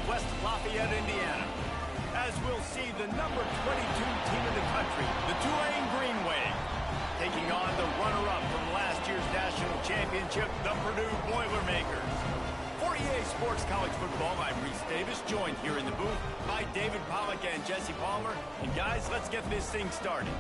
West Lafayette, Indiana. As we'll see the number 22 team in the country, the Tulane Green Wave, taking on the runner-up from last year's national championship, the Purdue Boilermakers. For EA Sports College Football, I'm Reese Davis, joined here in the booth by David Pollack and Jesse Palmer. And guys, let's get this thing started.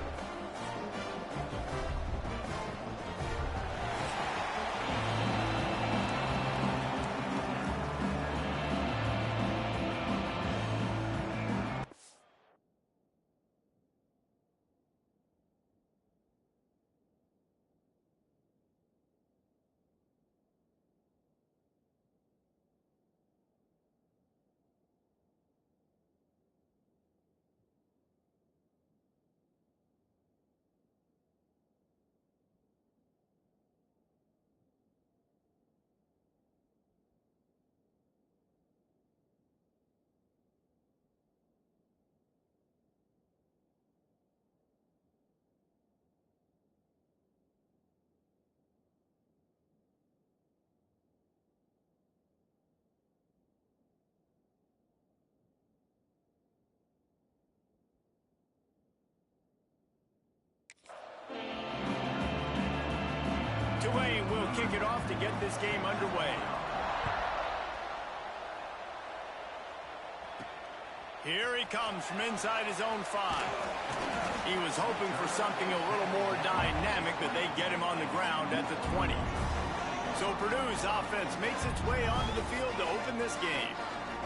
Tulane will kick it off to get this game underway. Here he comes from inside his own 5. He was hoping for something a little more dynamic, but they get him on the ground at the 20. So Purdue's offense makes its way onto the field to open this game.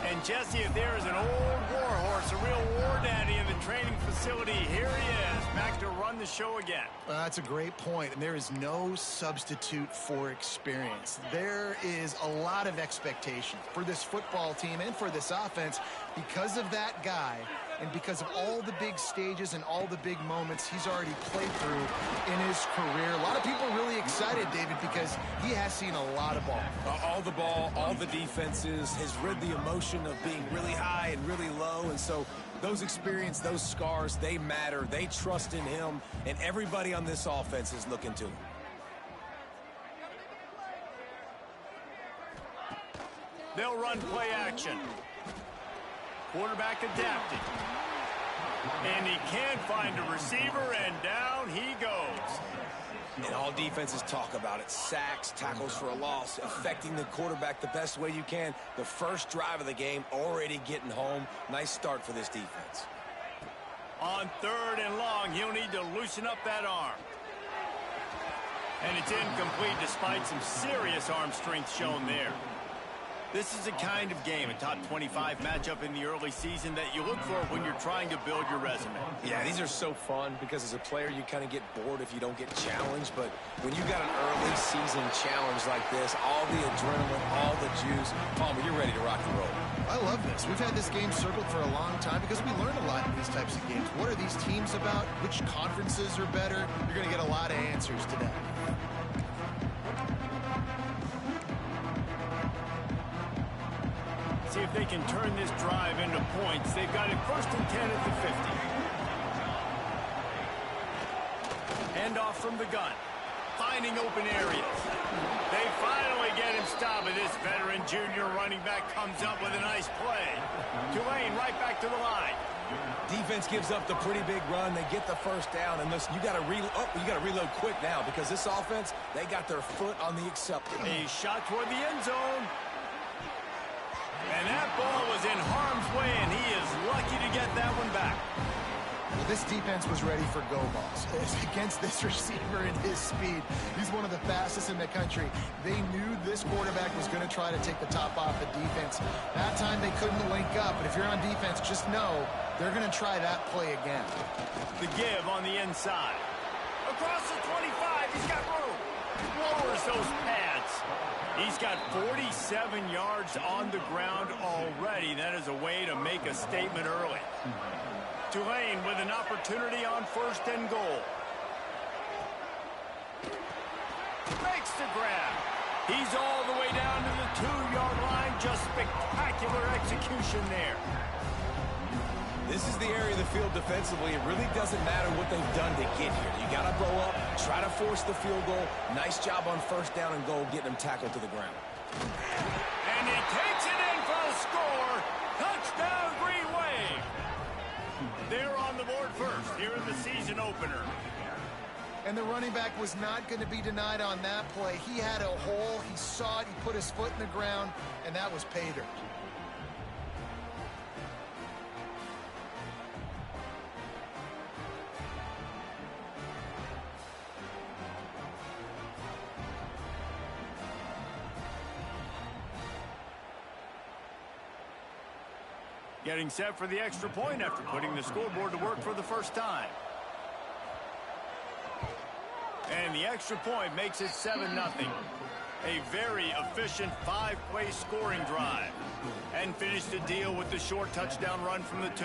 And Jesse, if there is an old war horse, a real war daddy in the training facility, here he is, back to run the show again. That's a great point, and there is no substitute for experience. There is a lot of expectation for this football team and for this offense because of that guy and because of all the big stages and all the big moments he's already played through in his career. A lot of people are really excited, David, because he has seen a lot of ball. All the ball, all the defenses, has rid the emotion of being really high and really low, and so those experience, those scars, they matter. They trust in him, and everybody on this offense is looking to him. They'll run play action. Quarterback adapted. And he can't find a receiver, and down he goes. And all defenses talk about it. Sacks, tackles for a loss, affecting the quarterback the best way you can. The first drive of the game, already getting home. Nice start for this defense. On 3rd and long, he'll need to loosen up that arm. And it's incomplete despite some serious arm strength shown there. This is the kind of game, a top 25 matchup in the early season that you look for when you're trying to build your resume. Yeah, these are so fun because as a player, you kind of get bored if you don't get challenged. But when you got an early season challenge like this, all the adrenaline, all the juice, Palmer, you're ready to rock and roll. I love this. We've had this game circled for a long time because we learn a lot in these types of games. What are these teams about? Which conferences are better? You're going to get a lot of answers today. See if they can turn this drive into points. They've got it 1st and 10 at the 50. Hand off from the gun. Finding open areas. They finally get him stopped, but this veteran junior running back comes up with a nice play. Tulane right back to the line. Defense gives up the pretty big run. They get the first down, and listen, you got to reload quick now because this offense, they got their foot on the acceptance. A shot toward the end zone. And that ball was in harm's way, and he is lucky to get that one back. Well, this defense was ready for go balls. Against this receiver and his speed, he's one of the fastest in the country. They knew this quarterback was going to try to take the top off the defense. That time they couldn't link up, but if you're on defense, just know they're going to try that play again. The give on the inside. Across the 25, he's got room. Lowers those pads. He's got 47 yards on the ground already. That is a way to make a statement early. Tulane with an opportunity on 1st and goal. Makes the grab. He's all the way down to the 2-yard line. Just spectacular execution there. This is the area of the field defensively. It really doesn't matter what they've done to get here. You got to blow up, try to force the field goal. Nice job on 1st down and goal, getting them tackled to the ground. And he takes it in for a score. opener. And the running back was not going to be denied on that play. He had a hole. He saw it. He put his foot in the ground, and that was pay dirt. Getting set for the extra point after putting the scoreboard to work for the first time. And the extra point makes it 7-0. A very efficient 5-play scoring drive. And finished the deal with the short touchdown run from the 2.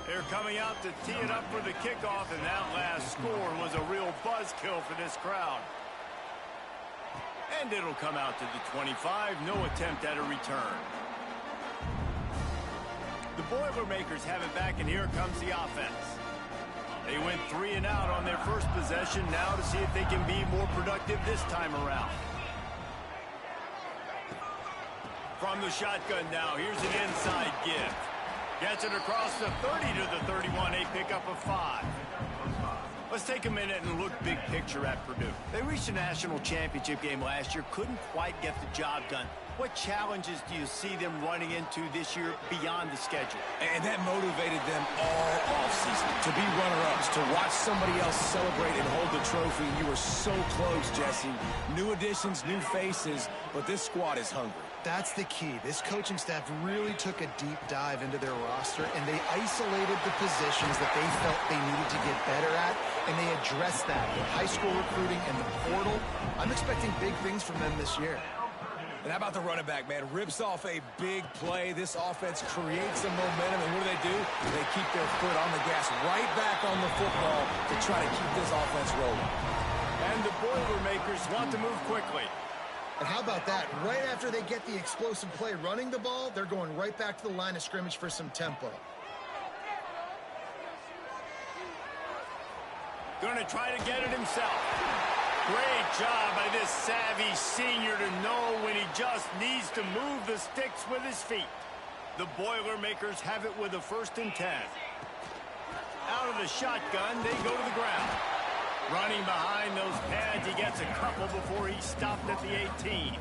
They're coming out to tee it up for the kickoff, and that last score was a real buzzkill for this crowd. And it'll come out to the 25. No attempt at a return. The Boilermakers have it back, and here comes the offense. They went 3 and out on their first possession. Now to see if they can be more productive this time around. From the shotgun now, here's an inside give. Gets it across the 30 to the 31, a pickup of 5. Let's take a minute and look big picture at Purdue. They reached a national championship game last year, couldn't quite get the job done. What challenges do you see them running into this year beyond the schedule? And that motivated them all offseason to be runner-ups, to watch somebody else celebrate and hold the trophy. You were so close, Jesse. New additions, new faces, but this squad is hungry. That's the key. This coaching staff really took a deep dive into their roster, and they isolated the positions that they felt they needed to get better at, and they addressed that with high school recruiting and the portal. I'm expecting big things from them this year. And how about the running back, man? Rips off a big play. This offense creates some momentum, and what do? They keep their foot on the gas, right back on the football to try to keep this offense rolling. And the Boilermakers want to move quickly. And how about that? Right after they get the explosive play running the ball, they're going right back to the line of scrimmage for some tempo. Going to try to get it himself. Great job by this savvy senior to know when he just needs to move the sticks with his feet. The Boilermakers have it with a 1st and 10. Out of the shotgun, they go to the ground. Running behind those pads, he gets a couple before he stopped at the 18.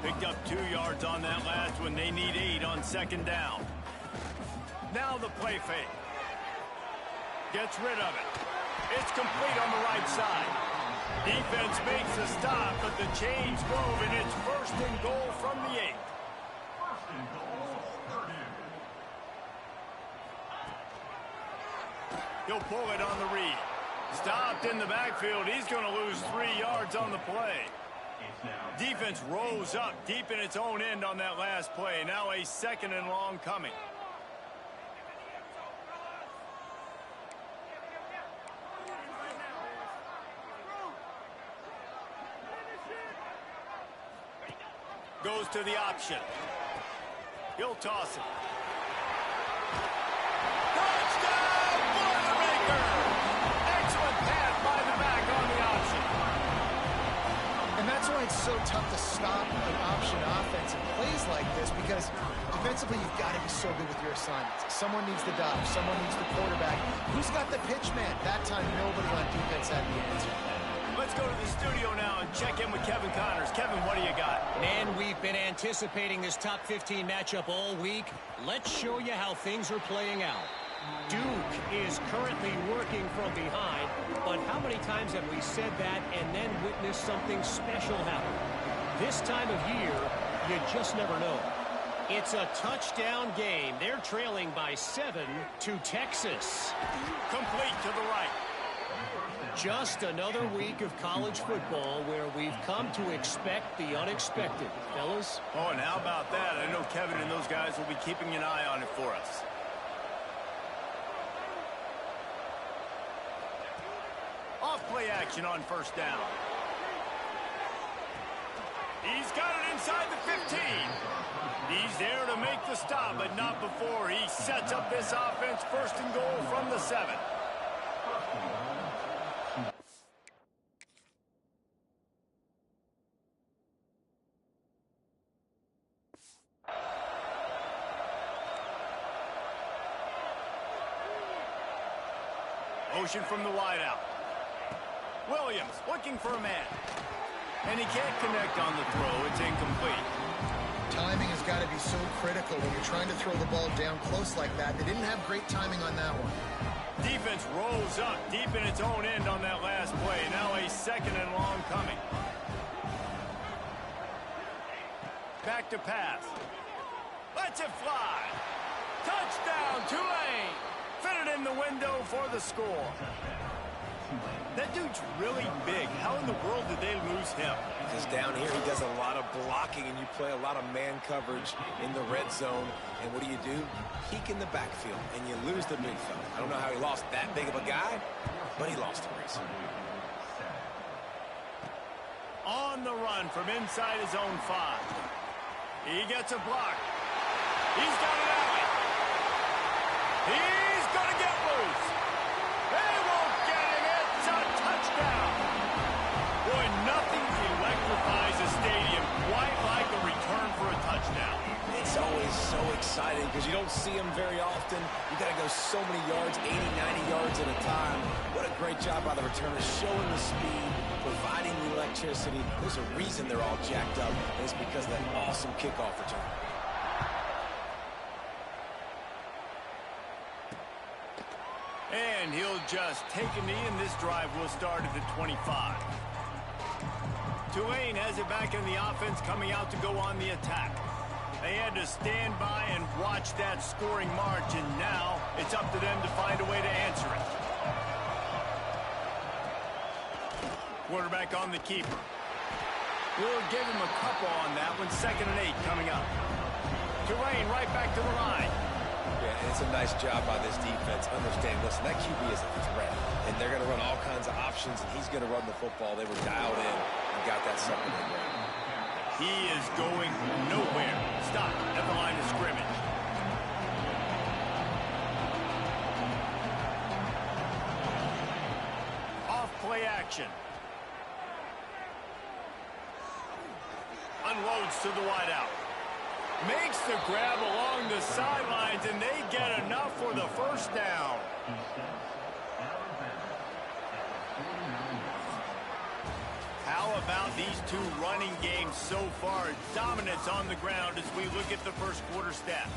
Picked up 2 yards on that last one. They need 8 on 2nd down. Now the play fake. Gets rid of it. It's complete on the right side. Defense makes a stop, but the chains move, and it's 1st and goal from the 8. He'll pull it on the read. Stopped in the backfield. He's going to lose 3 yards on the play. Defense rose up deep in its own end on that last play. Now a 2nd and long coming. Goes to the option. He'll toss it. Touchdown, Boilermaker! Excellent pass by the back on the option. And that's why it's so tough to stop an option offense in plays like this, because defensively you've got to be so good with your assignments. Someone needs the dive. Someone needs the quarterback. Who's got the pitch man? That time nobody on defense had the answer. Let's go to the studio now and check in with Kevin Connors. Kevin, what do you got? Man, we've been anticipating this top 15 matchup all week. Let's show you how things are playing out. Duke is currently working from behind, but how many times have we said that and then witnessed something special happen? This time of year, you just never know. It's a touchdown game. They're trailing by 7 to Texas. Complete to the right. Just another week of college football where we've come to expect the unexpected. Fellas? Oh, and how about that? I know Kevin and those guys will be keeping an eye on it for us. Off play action on 1st down. He's got it inside the 15. He's there to make the stop, but not before he sets up this offense 1st and goal from the 7. Motion from the wideout. Williams looking for a man. And he can't connect on the throw. It's incomplete. Timing has got to be so critical when you're trying to throw the ball down close like that. They didn't have great timing on that one. Defense rolls up deep in its own end on that last play. Now a second and long coming. Back to pass. Lets it fly. Touchdown, Tulane. Fitted in the window for the score. That dude's really big. How in the world did they lose him? Because down here he does a lot of blocking, and you play a lot of man coverage in the red zone. And what do? Peek in the backfield, and you lose the big fella. I don't know how he lost that big of a guy, but he lost the race. On the run from inside his own 5. He gets a block. He's got an alley. He's going to get loose. They won't get him. It's a touchdown. Boy, nothing electrifies a stadium quite like a return for a touchdown. It's always so exciting because you don't see them very often. You got to go so many yards, 80, 90 yards at a time. What a great job by the returner, showing the speed, providing the electricity. There's a reason they're all jacked up, and it's because of that awesome kickoff return. And he'll just take a knee, and this drive will start at the 25. Tulane has it back in the offense, coming out to go on the attack. They had to stand by and watch that scoring march, and now it's up to them to find a way to answer it. Quarterback on the keeper. We'll give him a couple on that one. 2nd and 8 coming up. Tulane right back to the line. Yeah, and it's a nice job by this defense. Understand, listen, that QB is a threat, and they're going to run all kinds of options, and he's going to run the football. They were dialed in and got that second and goal. He is going nowhere. Stop at the line of scrimmage. Off play action. Unloads to the wideout. Makes the grab along the sidelines, and they get enough for the first down. How about these two running games so far? Dominance on the ground as we look at the first quarter stats.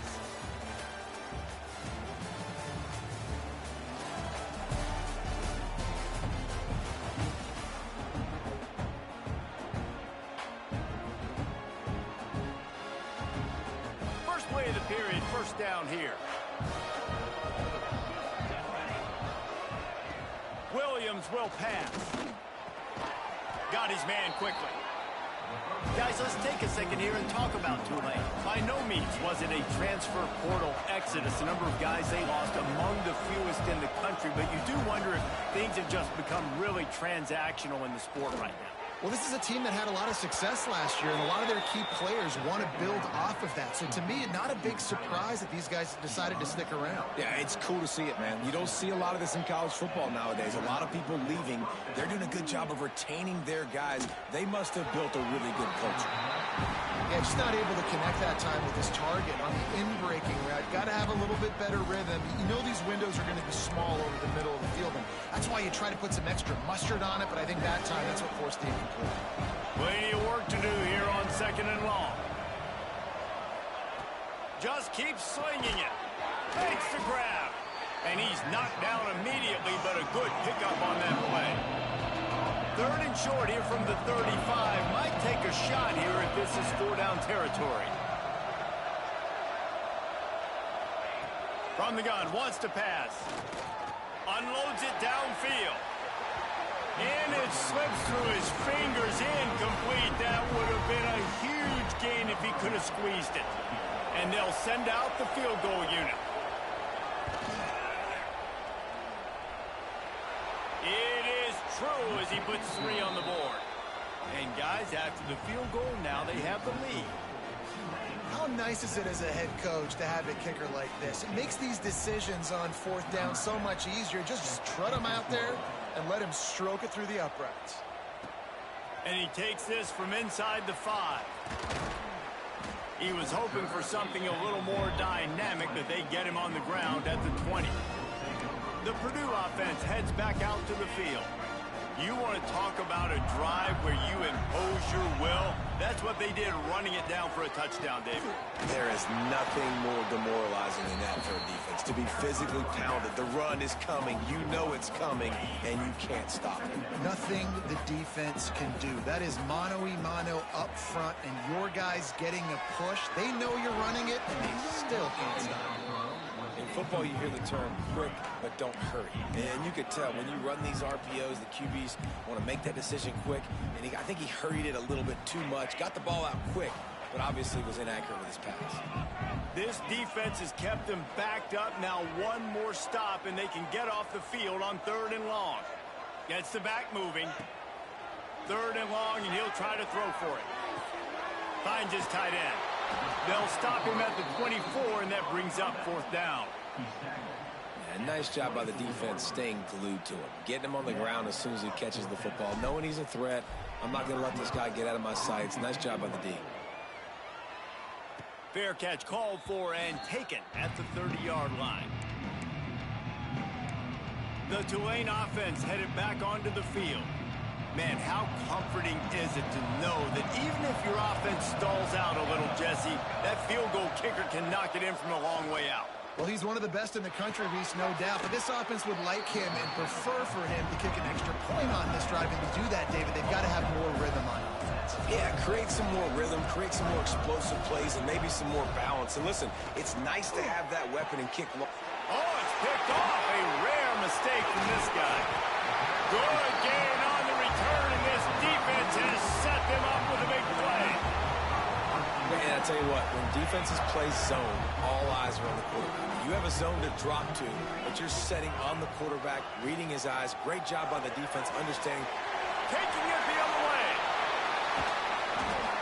First play of the period, first down here. Williams will pass. Got his man quickly. Guys, let's take a second here and talk about Tulane. By no means was it a transfer portal exodus. The number of guys they lost among the fewest in the country, but you do wonder if things have just become really transactional in the sport right now. Well, this is a team that had a lot of success last year, and a lot of their key players want to build off of that. So to me, not a big surprise that these guys decided to stick around. Yeah, it's cool to see it, man. You don't see a lot of this in college football nowadays. A lot of people leaving. They're doing a good job of retaining their guys. They must have built a really good culture. Yeah, just not able to connect that time with his target on the in-breaking route. Got to have a little bit better rhythm. You know these windows are going to be small over the middle of the field, and that's why you try to put some extra mustard on it, but I think that time that's what forced the incomplete. Plenty of work to do here on 2nd and long. Just keeps slinging it. Makes the grab. And he's knocked down immediately, but a good pickup on that play. 3rd and short here from the 35. Might take a shot here if this is 4-down territory. From the gun, wants to pass. Unloads it downfield. And it slips through his fingers, incomplete. That would have been a huge gain if he could have squeezed it. And they'll send out the field goal unit. It is true as he puts 3 on the board. And guys, after the field goal, now they have the lead. How nice is it as a head coach to have a kicker like this? It makes these decisions on 4th down so much easier. Just trot him out there and let him stroke it through the uprights. And he takes this from inside the 5. He was hoping for something a little more dynamic, but they get him on the ground at the 20. The Purdue offense heads back out to the field. You want to talk about a drive where you impose your will? That's what they did, running it down for a touchdown, David. There is nothing more demoralizing than that for a defense. To be physically pounded. The run is coming. You know it's coming, and you can't stop it. Nothing the defense can do. That is mano-a-mano up front, and your guys getting a push. They know you're running it, and they still can't stop it. In football, you hear the term quick, but don't hurry. And you could tell when you run these RPOs, the QBs want to make that decision quick. And I think he hurried it a little bit too much. Got the ball out quick, but obviously was inaccurate with his pass. This defense has kept them backed up. Now one more stop, and they can get off the field on 3rd and long. Gets the back moving. 3rd and long, and he'll try to throw for it. Finds his tight end. They'll stop him at the 24, and that brings up 4th down. Yeah, nice job by the defense staying glued to him. Getting him on the ground as soon as he catches the football. Knowing he's a threat. I'm not going to let this guy get out of my sights. Nice job by the D. Fair catch called for and taken at the 30-yard line. The Tulane offense headed back onto the field. Man, how comforting is it to know that even if your offense stalls out a little, Jesse, that field goal kicker can knock it in from a long way out. Well, he's one of the best in the country, Reese, no doubt. But this offense would like him and prefer for him to kick an extra point on this drive. And to do that, David, they've got to have more rhythm on offense. Yeah, create some more rhythm, create some more explosive plays, and maybe some more balance. And listen, it's nice to have that weapon and kick. Oh, it's picked off. A rare mistake from this guy. Good gain on the return, and this defense has set them up with a big play. And I tell you what, when defenses play zone, all eyes are on the quarterback. You have a zone to drop to, but you're setting on the quarterback, reading his eyes. Great job by the defense, understanding. Taking it the other way.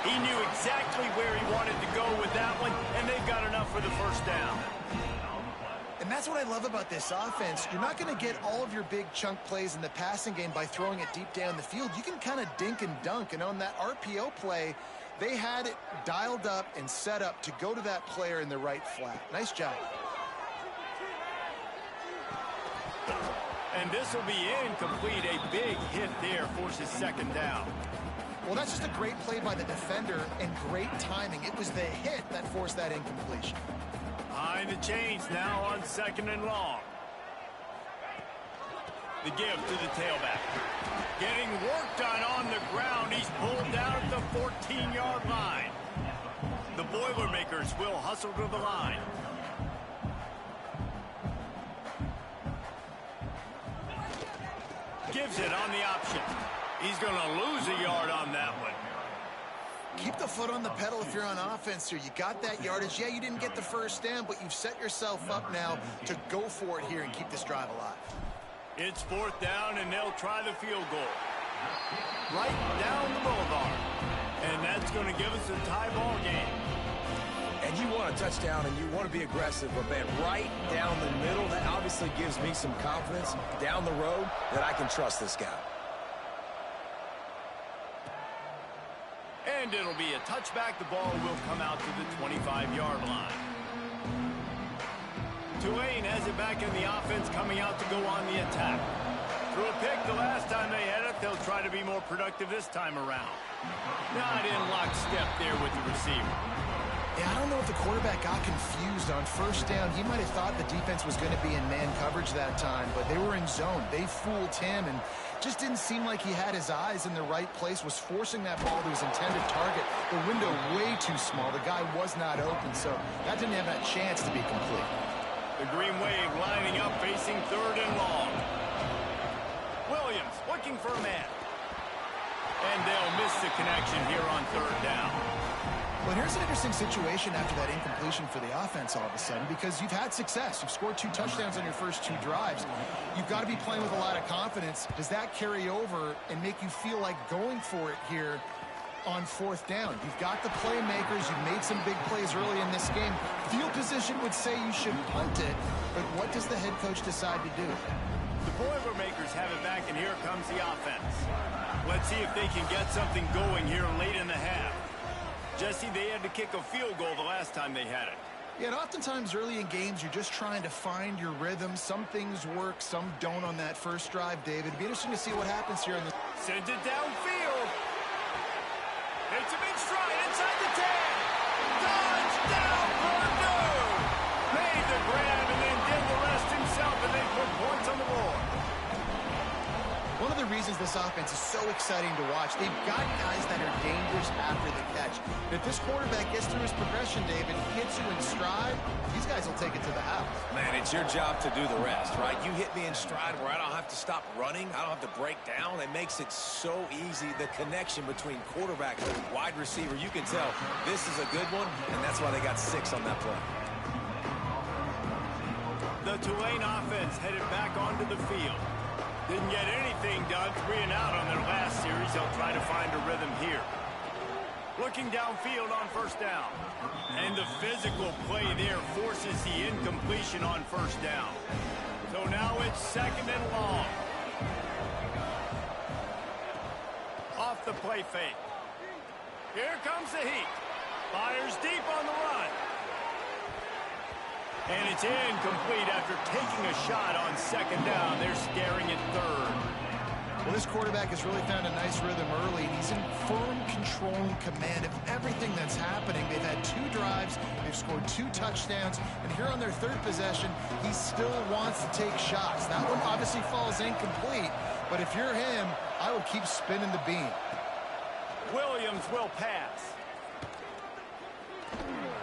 He knew exactly where he wanted to go with that one, and they've got enough for the 1st down. And that's what I love about this offense. You're not going to get all of your big chunk plays in the passing game by throwing it deep down the field. You can kind of dink and dunk. And on that RPO play, they had it dialed up and set up to go to that player in the right flat. Nice job. And this will be incomplete. A big hit there forces 2nd down. Well, that's just a great play by the defender and great timing. It was the hit that forced that incompletion. Behind the chains now on 2nd and long. The give to the tailback. Getting work done on the ground. He's pulled down at the 14-yard line. The Boilermakers will hustle to the line. Gives it on the option. He's going to lose a yard on that one. Keep the foot on the pedal if you're on offense here. You got that yardage. Yeah, you didn't get the 1st down, but you've set yourself up now to go for it here and keep this drive alive. It's 4th down, and they'll try the field goal. Right down the boulevard. And that's going to give us a tie ball game. And you want a touchdown, and you want to be aggressive, but man, right down the middle, that obviously gives me some confidence down the road that I can trust this guy. And it'll be a touchback. The ball will come out to the 25-yard line. Tulane has it back in the offense, coming out to go on the attack. Threw a pick the last time they had it. They'll try to be more productive this time around. Not in lockstep there with the receiver. Yeah, I don't know if the quarterback got confused on 1st down. He might have thought the defense was going to be in man coverage that time, but they were in zone. They fooled him and just didn't seem like he had his eyes in the right place, was forcing that ball to his intended target. The window way too small. The guy was not open, so that didn't have that chance to be complete. The Green Wave lining up, facing 3rd and long. Williams looking for a man. And they'll miss the connection here on 3rd down. Well, here's an interesting situation after that incompletion for the offense all of a sudden, because you've had success. You've scored 2 touchdowns on your first 2 drives. You've got to be playing with a lot of confidence. Does that carry over and make you feel like going for it here on 4th down? You've got the playmakers. You've made some big plays early in this game. Field position would say you should punt it, but what does the head coach decide to do? The Boilermakers have it back, and here comes the offense. Let's see if they can get something going here late in the half. Jesse, they had to kick a field goal the last time they had it. Yeah, and oftentimes early in games, you're just trying to find your rhythm. Some things work, some don't on that first drive, David. It'd be interesting to see what happens here in the... Sends it downfield. Takes a big stride inside the 10. Touchdown, Purdue! Made the grab and then did the rest himself, and they put points on the board. One of the reasons this offense is so exciting to watch, they've got guys that are dangerous after the catch. If this quarterback gets through his progression, David, hits you in stride, these guys will take it to the house. Man, it's your job to do the rest, right? You hit me in stride where I don't have to stop running. I don't have to break down. It makes it so easy, the connection between quarterback and wide receiver. You can tell this is a good one, and that's why they got 6 on that play. The Tulane offense headed back onto the field. Didn't get anything done 3 and out on their last series. They'll try to find a rhythm here. Looking downfield on first down. And the physical play there forces the incompletion on first down. So now it's 2nd and long. Off the play fake. Here comes the heat. Fires deep on the run. And it's incomplete after taking a shot on 2nd down. They're staring at 3rd. Well, this quarterback has really found a nice rhythm early, and he's in firm control and command of everything that's happening. They've had 2 drives, they've scored 2 touchdowns, and here on their 3rd possession, he still wants to take shots. That one obviously falls incomplete, but if you're him, I would keep spinning the beam. Williams will pass.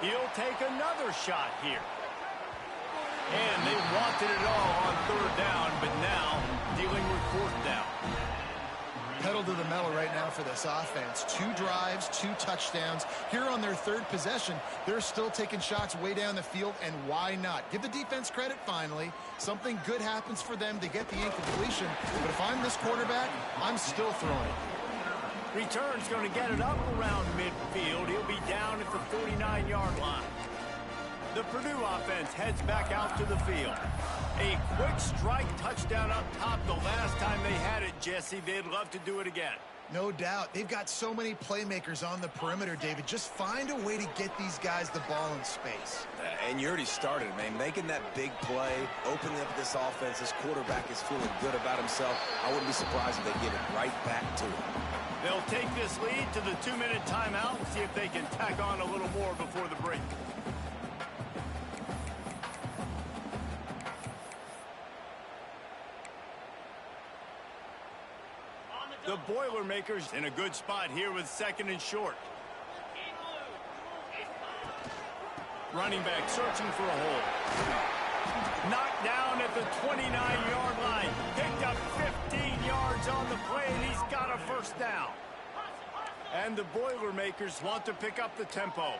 He'll take another shot here. And they wanted it all on 3rd down, but now dealing with 4th down. Pedal to the metal right now for this offense. 2 drives, 2 touchdowns. Here on their 3rd possession, they're still taking shots way down the field, and why not? Give the defense credit finally. Something good happens for them to get the incompletion, but if I'm this quarterback, I'm still throwing it. Return's going to get it up around midfield. He'll be down at the 49-yard line. The Purdue offense heads back out to the field. A quick strike touchdown up top the last time they had it, Jesse. They'd love to do it again. No doubt. They've got so many playmakers on the perimeter, David. Just find a way to get these guys the ball in space. And you already started, man. Making that big play, opening up this offense. This quarterback is feeling good about himself. I wouldn't be surprised if they give it right back to him. They'll take this lead to the 2-minute timeout and see if they can tack on a little more before the break. The Boilermakers in a good spot here with 2nd and short. Running back searching for a hole. Knocked down at the 29-yard line. Picked up 15 yards on the play, and he's got a 1st down. And the Boilermakers want to pick up the tempo.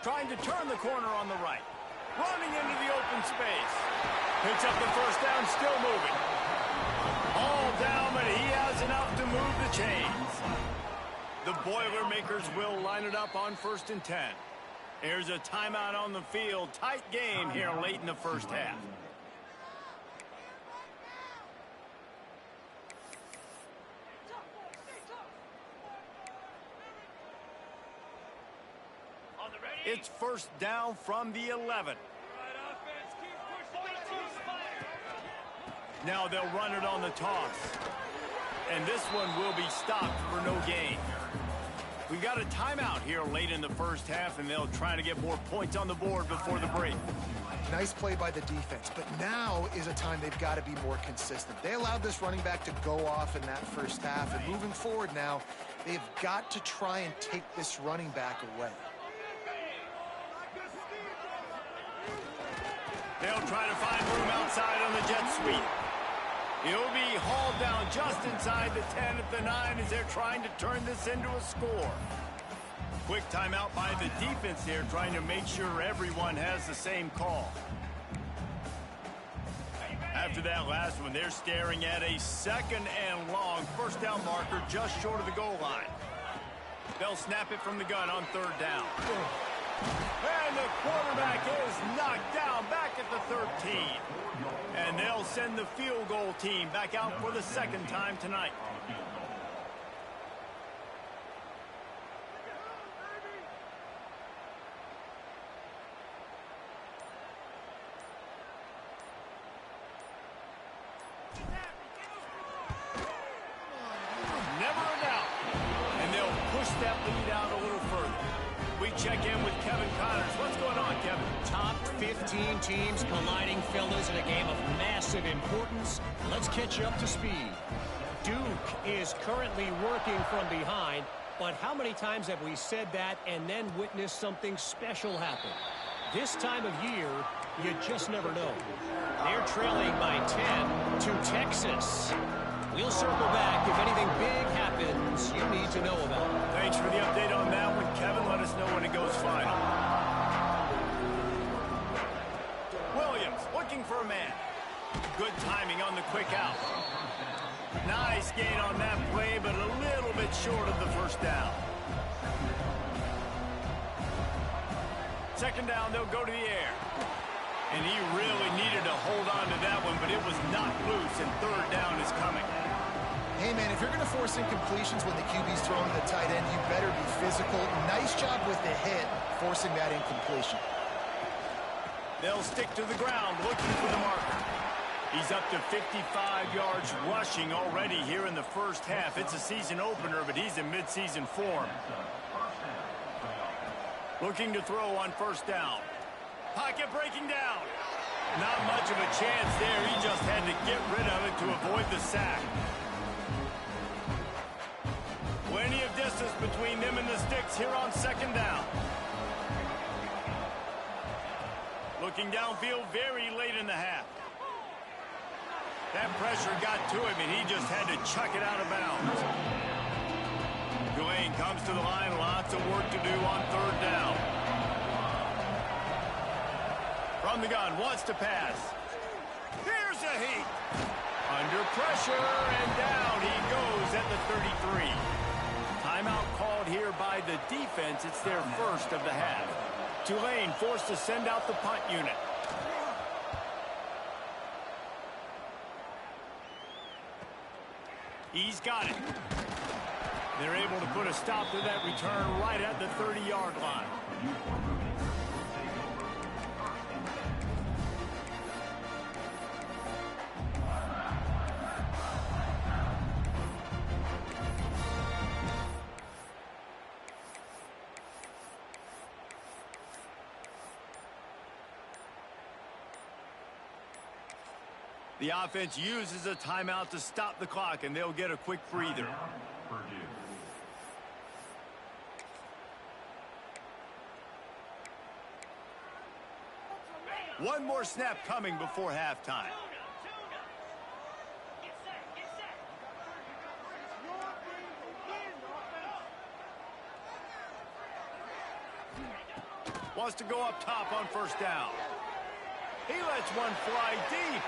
Trying to turn the corner on the right. Running into the open space. Picks up the 1st down, still moving. All down, but he has enough to move the chains. The Boilermakers will line it up on 1st and 10. Here's a timeout on the field. Tight game here late in the first half. It's 1st down from the 11. Now they'll run it on the toss. And this one will be stopped for no gain. We got a timeout here late in the first half, and they'll try to get more points on the board before the break. Nice play by the defense, but now is a time they've got to be more consistent. They allowed this running back to go off in that first half, and moving forward now, they've got to try and take this running back away. They'll try to find room outside on the jet sweep. He'll be hauled down just inside the 10 at the 9 as they're trying to turn this into a score. Quick timeout by the defense here, trying to make sure everyone has the same call. After that last one, they're staring at a 2nd and long. 1st down marker just short of the goal line. They'll snap it from the gun on 3rd down. And the quarterback is knocked down back at the 13. And they'll send the field goal team back out for the second time tonight. Never a doubt. And they'll push that lead out a little further. We check in with Kevin Connors. What's going on, Kevin? Top 15 teams colliding, fellas, in a game of massive importance. Let's catch you up to speed. Duke is currently working from behind, but how many times have we said that and then witnessed something special happen? This time of year, you just never know. They're trailing by 10 to Texas. We'll circle back if anything big happens you need to know about. Thanks for the update on that one, Kevin. Let us know when it goes final. Williams looking for a man. Good timing on the quick out. Nice gain on that play, but a little bit short of the first down. Second down, they'll go to the air. And he really needed to hold on to that one, but it was knocked loose, and third down is coming. Hey, man, if you're going to force incompletions when the QB's throwing to the tight end, you better be physical. Nice job with the hit, forcing that incompletion. They'll stick to the ground, looking for the marker. He's up to 55 yards rushing already here in the first half. It's a season opener, but he's in midseason form. Looking to throw on first down. Pocket breaking down. Not much of a chance there. He just had to get rid of it to avoid the sack. Plenty of distance between them and the sticks here on second down. Looking downfield very late in the half. That pressure got to him, and he just had to chuck it out of bounds. Tulane comes to the line. Lots of work to do on third down. From the gun, wants to pass. Here's a heat. Under pressure, and down he goes at the 33. Timeout called here by the defense. It's their first of the half. Tulane forced to send out the punt unit. He's got it. They're able to put a stop to that return right at the 30-yard line. The offense uses a timeout to stop the clock, and they'll get a quick breather. One more snap coming before halftime. Wants to go up top on first down. He lets one fly deep.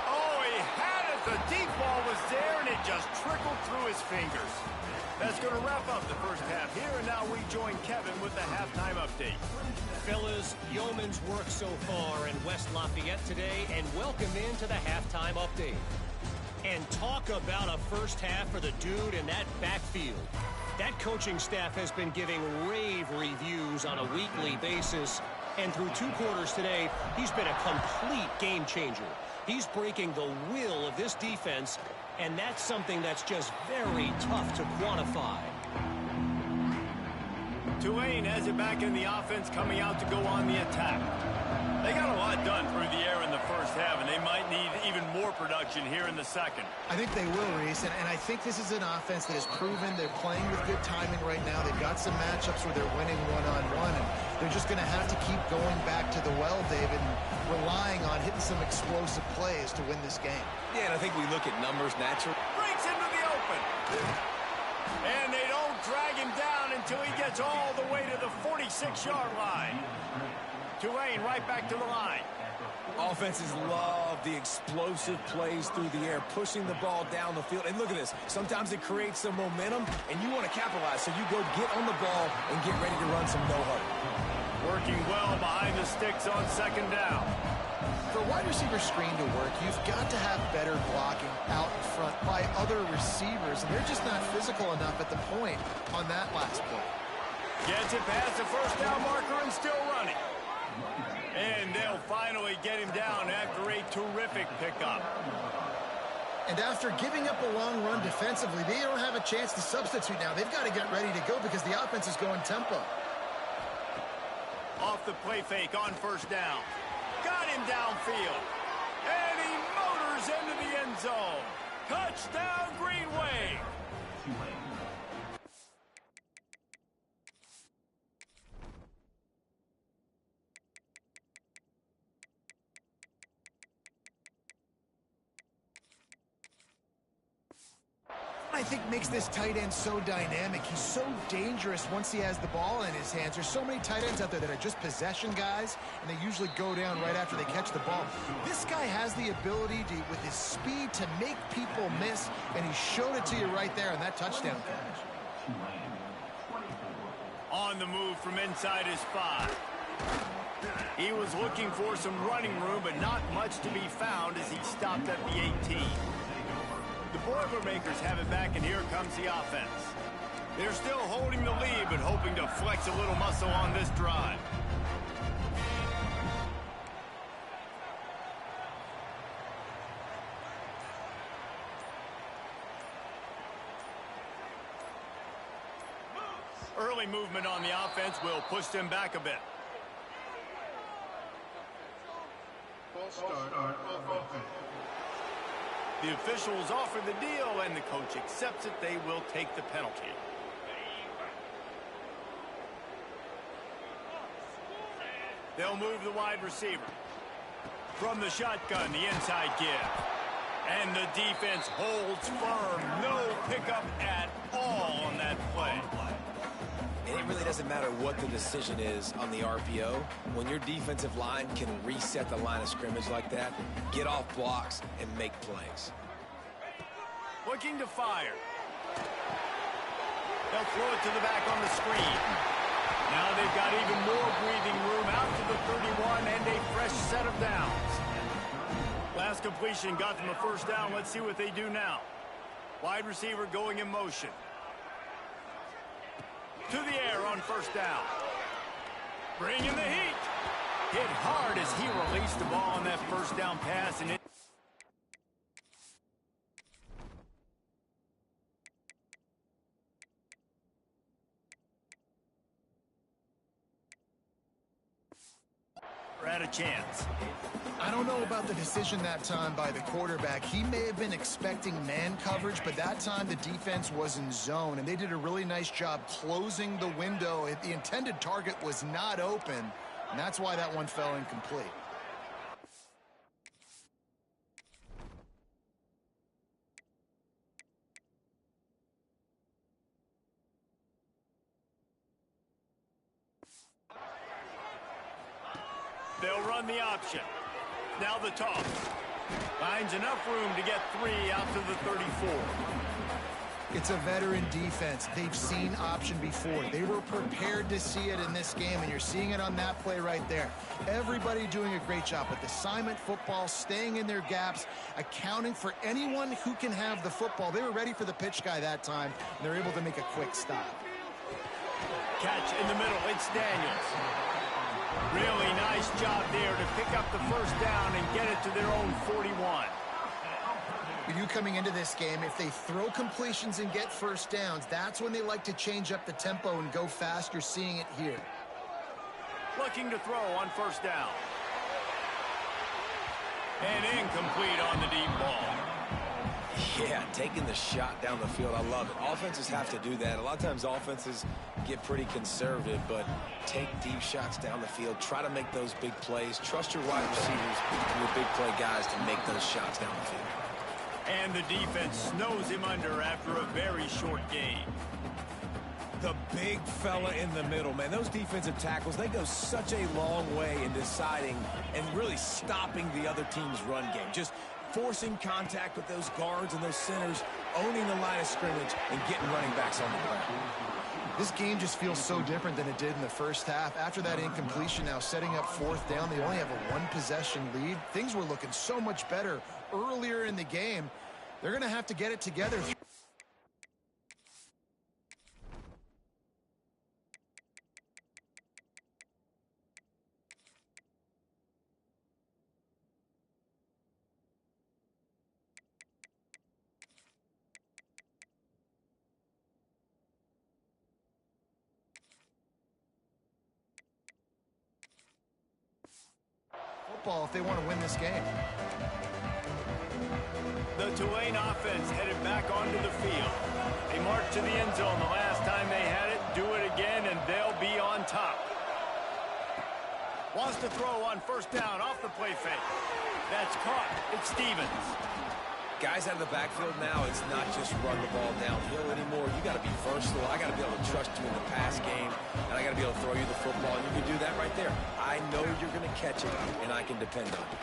Oh, he had it. The deep ball was there, and it just trickled through his fingers. That's going to wrap up the first half here, and now we join Kevin with the halftime update. Fellas, yeoman's work so far in West Lafayette today, and welcome into the halftime update. And talk about a first half for the dude in that backfield. That coaching staff has been giving rave reviews on a weekly basis, and through 2 quarters today, he's been a complete game changer. He's breaking the will of this defense, and that's something that's just very tough to quantify. Tulane has it back in the offense, coming out to go on the attack. They got a lot done through the air in the first half, and they might need even more production here in the second. I think they will, Reese, and I think this is an offense that has proven they're playing with good timing right now. They've got some matchups where they're winning one-on-one, and they're just going to have to keep going back to the well, David, and relying on hitting some explosive plays to win this game. Yeah, and I think we look at numbers naturally. Breaks into the open. And they don't drag him down until he gets all the way to the 46-yard line. Tulane right back to the line. Offenses love the explosive plays through the air, pushing the ball down the field. And look at this. Sometimes it creates some momentum, and you want to capitalize. So you go get on the ball and get ready to run some no-huddle. Working well behind the sticks on second down. For a wide receiver screen to work, you've got to have better blocking out in front by other receivers, and they're just not physical enough at the point on that last play. Gets it past the first down marker and still running. And they'll finally get him down after a terrific pickup. And after giving up a long run defensively, they don't have a chance to substitute now. They've got to get ready to go because the offense is going tempo. Off the play fake on first down. Got him downfield. And he motors into the end zone. Touchdown, Green Wave. I think makes this tight end so dynamic. He's so dangerous once he has the ball in his hands. There's so many tight ends out there that are just possession guys, and they usually go down right after they catch the ball. This guy has the ability to, with his speed, to make people miss, and he showed it to you right there on that touchdown catch. On the move from inside his 5. He was looking for some running room, but not much to be found as he stopped at the 18. The Boilermakers have it back, and here comes the offense. They're still holding the lead, but hoping to flex a little muscle on this drive. Early movement on the offense will push them back a bit. False start on offense. The officials offer the deal, and the coach accepts it. They will take the penalty. They'll move the wide receiver. From the shotgun, the inside give. And the defense holds firm. No pickup at all on that play. And it really doesn't matter what the decision is on the RPO. When your defensive line can reset the line of scrimmage like that, get off blocks and make plays. Looking to fire. They'll throw it to the back on the screen. Now they've got even more breathing room out to the 31 and a fresh set of downs. Last completion got them a first down. Let's see what they do now. Wide receiver going in motion. To the air on first down. Bringing the heat. Hit hard as he released the ball on that first down pass. And had a chance. I don't know about the decision that time by the quarterback. He may have been expecting man coverage, but that time the defense was in zone, and they did a really nice job closing the window. The intended target was not open, and that's why that one fell incomplete. They'll run the option. Now the toss. Finds enough room to get 3 out to the 34. It's a veteran defense. They've seen option before. They were prepared to see it in this game, and you're seeing it on that play right there. Everybody doing a great job with assignment football, staying in their gaps, accounting for anyone who can have the football. They were ready for the pitch guy that time, and they're able to make a quick stop. Catch in the middle. It's Daniels. Really nice job there to pick up the first down and get it to their own 41. With you coming into this game, if they throw completions and get first downs, that's when they like to change up the tempo and go fast. You're seeing it here. Looking to throw on first down. And incomplete on the deep ball. Yeah, taking the shot down the field, I love it. Offenses have to do that. A lot of times offenses get pretty conservative, but take deep shots down the field. Try to make those big plays. Trust your wide receivers and your big play guys to make those shots down the field. And the defense snows him under after a very short game. The big fella in the middle, man. Those defensive tackles, they go such a long way in deciding and really stopping the other team's run game. Just forcing contact with those guards and those centers, owning the line of scrimmage, and getting running backs on the ground. This game just feels so different than it did in the first half. After that incompletion, now setting up fourth down, they only have a one-possession lead. Things were looking so much better earlier in the game. They're going to have to get it together. If they want to win this game. The Tulane offense headed back onto the field. They marched to the end zone the last time they had it. Do it again, and they'll be on top. Wants to throw on first down off the play fake. That's caught. It's Stevens. Guys out of the backfield now, it's not just run the ball downhill anymore. You got to be versatile. I got to be able to trust you in the pass game, and I got to be able to throw you the football, and you can do that right there. I know you're going to catch it, and I can depend on it.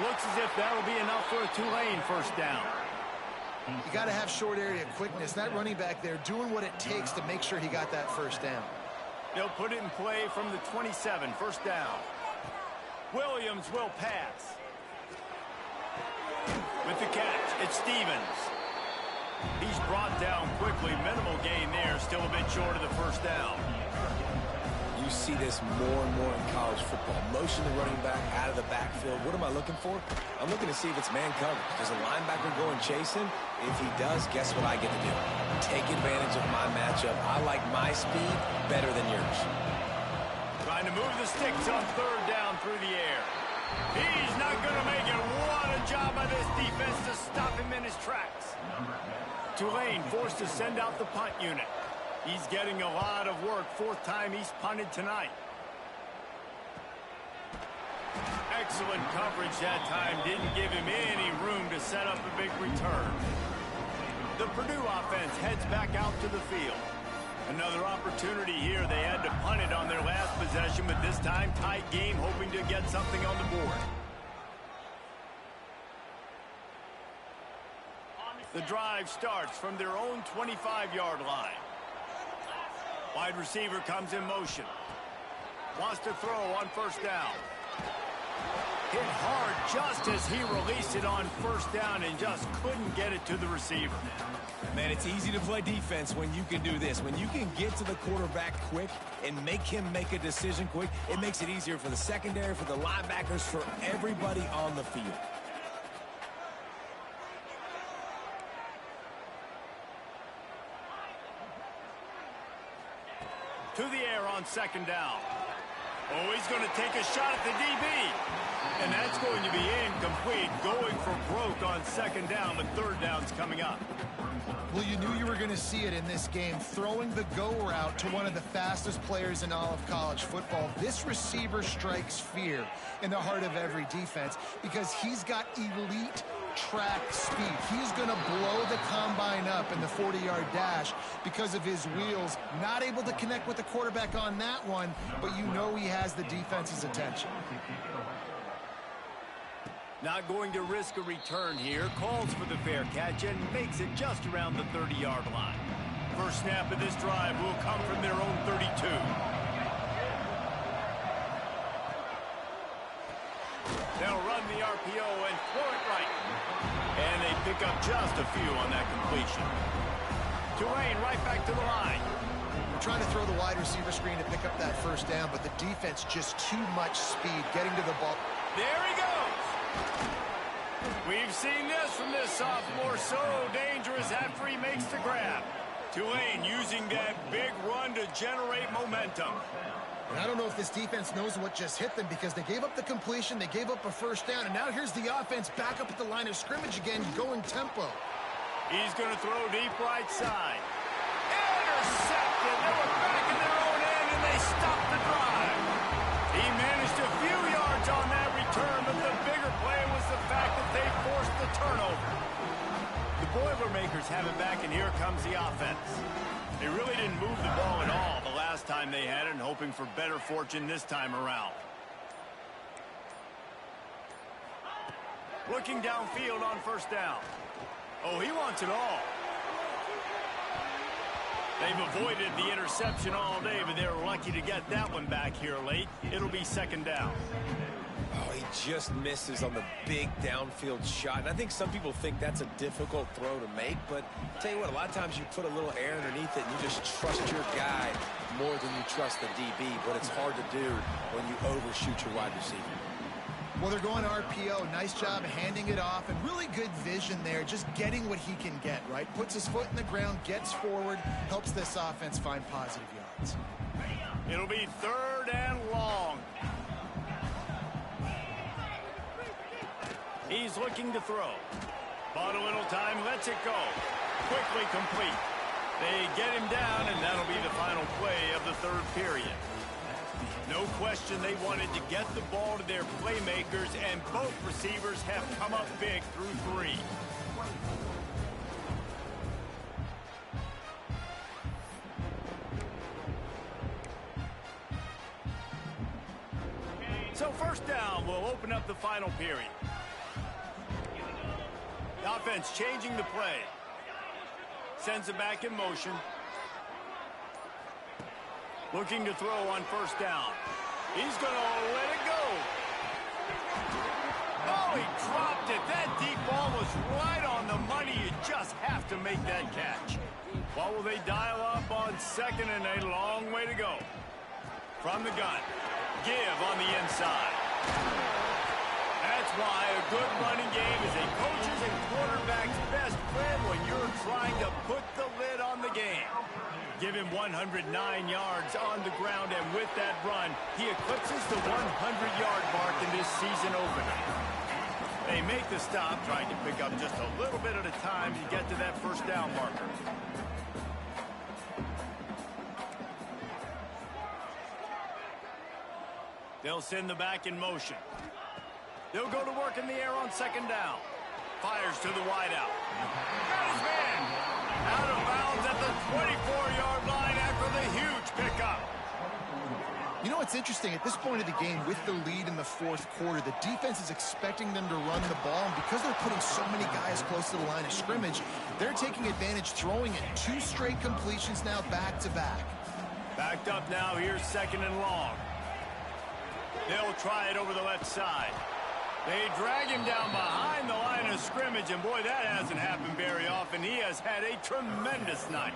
Looks as if that'll be enough for a Tulane first down. You got to have short area quickness. That running back there doing what it takes to make sure he got that first down. They'll put it in play from the 27, first down. Williams will pass. With the catch, it's Stevens. He's brought down quickly. Minimal gain there, still a bit short of the first down. You see this more and more in college football. Motion the running back out of the backfield. What am I looking for? I'm looking to see if it's man coverage. Does a linebacker go and chase him? If he does, guess what I get to do? Take advantage of my matchup. I like my speed better than yours. Trying to move the sticks on third down through the air. He's not going to make it. What a job by this defense to stop him in his tracks. Tulane forced to send out the punt unit. He's getting a lot of work. Fourth time he's punted tonight. Excellent coverage that time. Didn't give him any room to set up a big return. The Purdue offense heads back out to the field. Another opportunity here. They had to punt it on their last possession, but this time tight game, hoping to get something on the board. The drive starts from their own 25-yard line. Wide receiver comes in motion. Wants to throw on first down. Hit hard just as he released it on first down and just couldn't get it to the receiver. Man, it's easy to play defense when you can do this. When you can get to the quarterback quick and make him make a decision quick, it makes it easier for the secondary, for the linebackers, for everybody on the field. To the air on second down. Oh, he's going to take a shot at the DB. And that's going to be incomplete. Going for broke on second down, but third down's coming up. Well, you knew you were going to see it in this game, throwing the go route to one of the fastest players in all of college football. This receiver strikes fear in the heart of every defense because he's got elite track speed. He's going to blow the combine up in the 40-yard dash because of his wheels. Not able to connect with the quarterback on that one, but you know he has the defense's attention. Not going to risk a return here. Calls for the fair catch and makes it just around the 30-yard line. First snap of this drive will come from their own 32. They'll run the RPO and throw it right. And they pick up just a few on that completion. Tulane right back to the line. We're trying to throw the wide receiver screen to pick up that first down, but the defense just too much speed getting to the ball. There he goes. We've seen this from this sophomore. So dangerous after he makes the grab. Tulane using that big run to generate momentum. And I don't know if this defense knows what just hit them because they gave up the completion, they gave up a first down, and now here's the offense back up at the line of scrimmage again, going tempo. He's going to throw deep right side. Intercepted. They were back in their own end, and they stopped the drive. He managed a few yards on that return, but the bigger play was the fact that they forced the turnover. The Boilermakers have it back, and here comes the offense. They really didn't move the ball at all the last time they had it, and hoping for better fortune this time around. Looking downfield on first down. Oh, he wants it all. They've avoided the interception all day, but they were lucky to get that one back here late. It'll be second down. Oh, he just misses on the big downfield shot. And I think some people think that's a difficult throw to make, but I'll tell you what, a lot of times you put a little air underneath it and you just trust your guy more than you trust the DB, but it's hard to do when you overshoot your wide receiver. Well, they're going RPO. Nice job handing it off, and really good vision there, just getting what he can get, right? Puts his foot in the ground, gets forward, helps this offense find positive yards. It'll be third and long. He's looking to throw. Bought a little time, lets it go. Quickly complete. They get him down, and that'll be the final play of the third period. No question they wanted to get the ball to their playmakers, and both receivers have come up big through three. So first down will open up the final period. The offense changing the play. Sends it back in motion. Looking to throw on first down. He's going to let it go. Oh, he dropped it. That deep ball was right on the money. You just have to make that catch. What will they dial up on second and a long way to go? From the gun. Give on the inside. That's why a good running game is a coach's and quarterback's best friend when you're trying to put the lid on the game. Give him 109 yards on the ground, and with that run, he eclipses the 100-yard mark in this season opener. They make the stop, trying to pick up just a little bit at a time to get to that first down marker. They'll send the back in motion. They'll go to work in the air on second down. Fires to the wideout. Got his man. Out of bounds at the 24-yard line after the huge pickup. You know what's interesting? At this point of the game, with the lead in the fourth quarter, the defense is expecting them to run the ball, and because they're putting so many guys close to the line of scrimmage, they're taking advantage, throwing it. 2 straight completions now back-to-back. Backed up now. Here's second and long. They'll try it over the left side. They drag him down behind the line of scrimmage, and boy, that hasn't happened very often. He has had a tremendous night.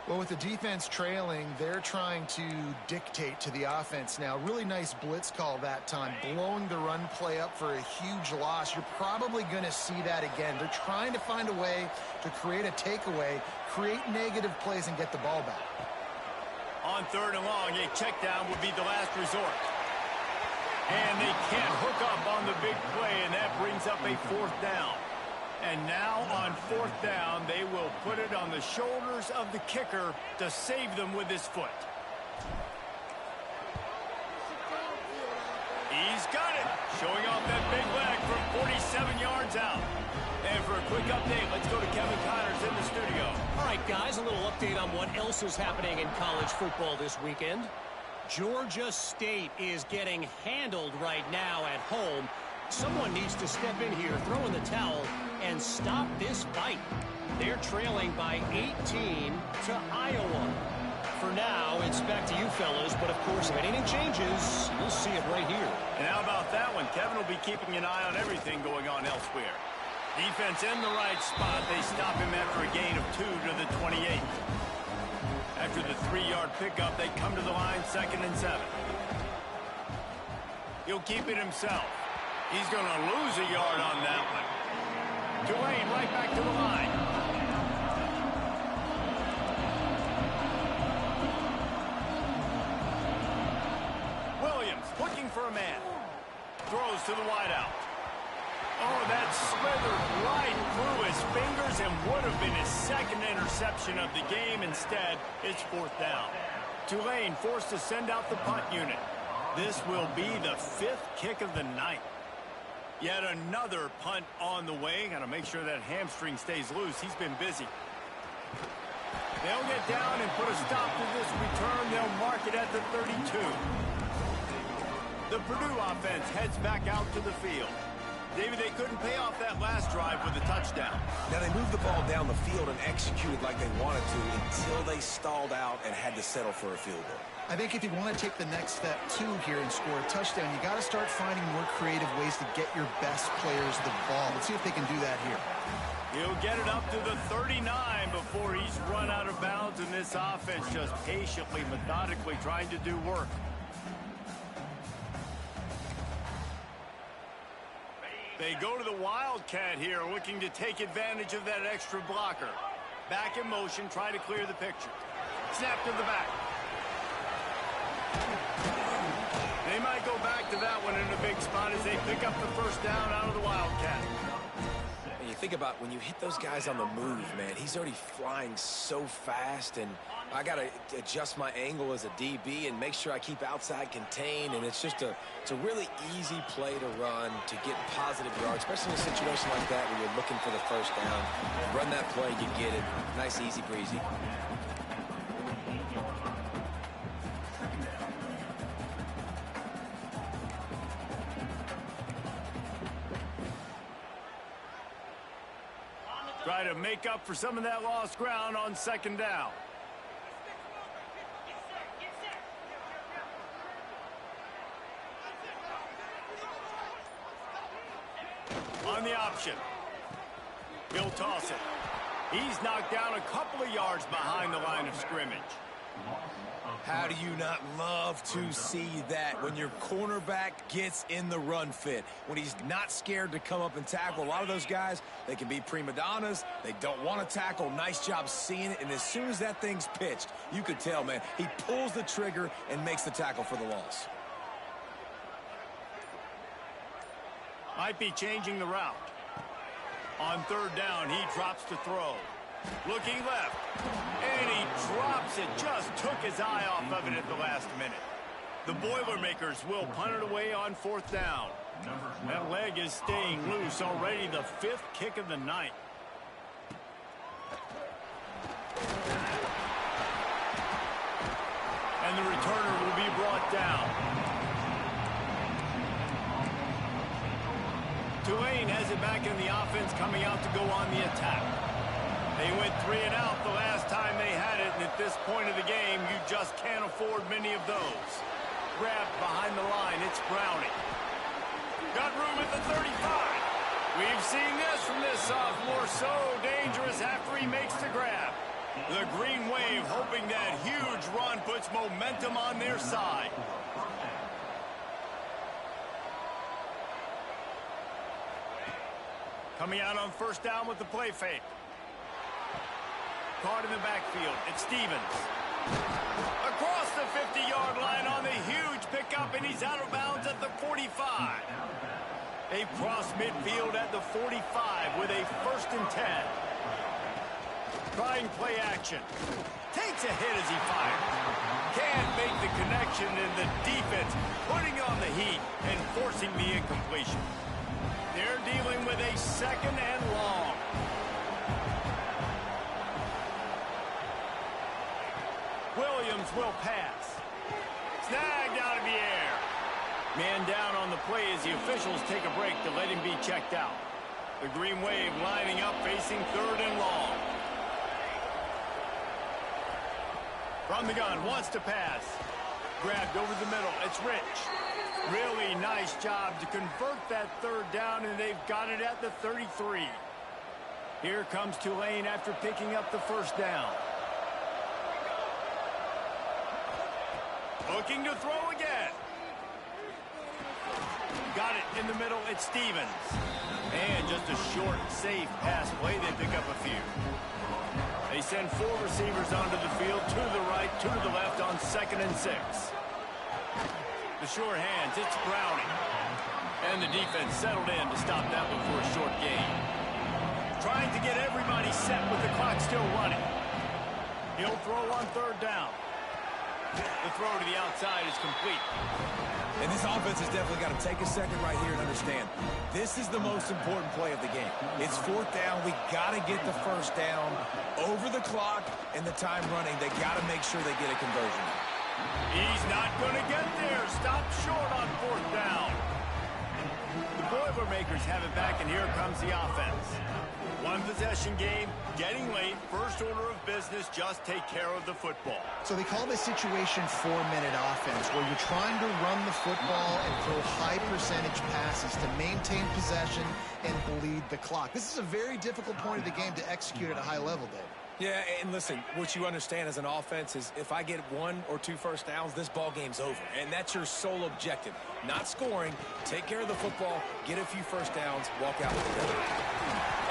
Well, with the defense trailing, they're trying to dictate to the offense now. Really nice blitz call that time, blowing the run play up for a huge loss. You're probably going to see that again. They're trying to find a way to create a takeaway, create negative plays, and get the ball back. On third and long, a check down would be the last resort. And they can't hook up on the big play, and that brings up a fourth down. And now on fourth down, they will put it on the shoulders of the kicker to save them with his foot. He's got it. Showing off that big leg from 47 yards out. And for a quick update, let's go to Kevin Connors in the studio. All right, guys, a little update on what else is happening in college football this weekend. Georgia State is getting handled right now at home. Someone needs to step in here, throw in the towel, and stop this fight. They're trailing by 18 to Iowa. For now, it's back to you fellas, but of course, if anything changes, you'll see it right here. And how about that one? Kevin will be keeping an eye on everything going on elsewhere. Defense in the right spot. They stop him after a gain of 2 to the 28. After the 3-yard pickup, they come to the line, 2nd and 7. He'll keep it himself. He's going to lose a yard on that one. Tulane right back to the line. Williams looking for a man. Throws to the wideout. Oh, that slithered right through his fingers and would have been his second interception of the game. Instead, it's fourth down. Tulane forced to send out the punt unit. This will be the 5th kick of the night. Yet another punt on the way. Got to make sure that hamstring stays loose. He's been busy. They'll get down and put a stop to this return. They'll mark it at the 32. The Purdue offense heads back out to the field. David, they couldn't pay off that last drive with a touchdown. Now, they moved the ball down the field and executed like they wanted to until they stalled out and had to settle for a field goal. I think if you want to take the next step, too, here and score a touchdown, you got to start finding more creative ways to get your best players the ball. Let's see if they can do that here. He'll get it up to the 39 before he's run out of bounds, and this offense just patiently, methodically trying to do work. They go to the Wildcat here, looking to take advantage of that extra blocker. Back in motion, try to clear the picture. Snap to the back. They might go back to that one in a big spot as they pick up the first down out of the Wildcat. And you think about when you hit those guys on the move, man, he's already flying so fast, and I got to adjust my angle as a DB and make sure I keep outside contained, and it's just it's a really easy play to run to get positive yards, especially in a situation like that where you're looking for the first down. You run that play, you get it. Nice, easy breezy. Try to make up for some of that lost ground on second down. On the option. He'll toss it. He's knocked down a couple of yards behind the line of scrimmage. How do you not love to see that when your cornerback gets in the run fit, when he's not scared to come up and tackle? A lot of those guys, they can be prima donnas. They don't want to tackle. Nice job seeing it. And as soon as that thing's pitched, you could tell, man, he pulls the trigger and makes the tackle for the loss. Might be changing the route. On third down, he drops to throw. Looking left, and he drops it. Just took his eye off of it at the last minute. The Boilermakers will punt it away on fourth down. That leg is staying loose. Already the fifth kick of the night. And the returner will be brought down. Tulane has it back in the offense, coming out to go on the attack. They went 3 and out the last time they had it, and at this point of the game, you just can't afford many of those. Grabbed behind the line, it's Browning. Got room at the 35. We've seen this from this sophomore, so dangerous after he makes the grab. The Green Wave hoping that huge run puts momentum on their side. Coming out on first down with the play fake. Caught in the backfield. It's Stevens. Across the 50-yard line on the huge pickup, and he's out of bounds at the 45. They cross midfield at the 45 with a 1st and 10. Trying play action. Takes a hit as he fires. Can't make the connection, and the defense putting on the heat and forcing the incompletion. They're dealing with a 2nd and long. Williams will pass. Snagged out of the air. Man down on the play as the officials take a break to let him be checked out. The Green Wave lining up, facing 3rd and long. From the gun, wants to pass. Grabbed over the middle. It's Rich. Really nice job to convert that 3rd down, and they've got it at the 33. Here comes Tulane after picking up the 1st down. Looking to throw again. Got it in the middle. It's Stevens. And just a short, safe pass play. They pick up a few. They send 4 receivers onto the field, 2 to the right, 2 to the left on 2nd and 6. The short hands, it's Browning. And the defense settled in to stop that one for a short gain. Trying to get everybody set with the clock still running. He'll throw on 3rd down. The throw to the outside is complete. And this offense has definitely got to take a second right here and understand this is the most important play of the game. It's fourth down. We got to get the first down over the clock and the time running. They got to make sure they get a conversion. He's not going to get there. Stop short on fourth down. The Boilermakers have it back, and here comes the offense. One possession game, getting late, first order of business, just take care of the football. So they call this situation 4-minute offense, where you're trying to run the football and throw high percentage passes to maintain possession and bleed the clock. This is a very difficult point of the game to execute at a high level, Dave. Yeah, and listen, what you understand as an offense is if I get 1 or 2 first downs, this ball game's over. And that's your sole objective. Not scoring, take care of the football, get a few first downs, walk out with the game.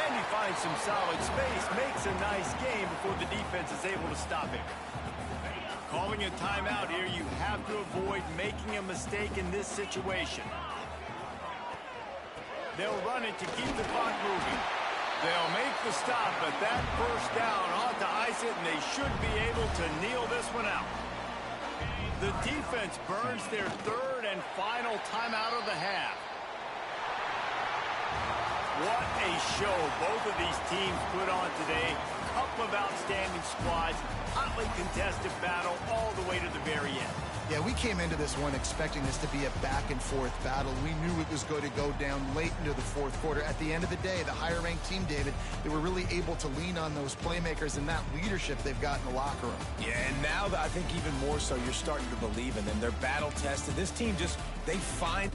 And he finds some solid space, makes a nice game before the defense is able to stop him. Calling a timeout here, you have to avoid making a mistake in this situation. They'll run it to keep the clock moving. They'll make the stop, but that first down ought to ice it, and they should be able to kneel this one out. The defense burns their third and final timeout of the half. What a show both of these teams put on today. Couple of outstanding squads, hotly contested battle all the way to the very end. Yeah, we came into this one expecting this to be a back-and-forth battle. We knew it was going to go down late into the fourth quarter. At the end of the day, the higher-ranked team, David, they were really able to lean on those playmakers and that leadership they've got in the locker room. Yeah, and now I think even more so, you're starting to believe in them. They're battle-tested. This team just, they find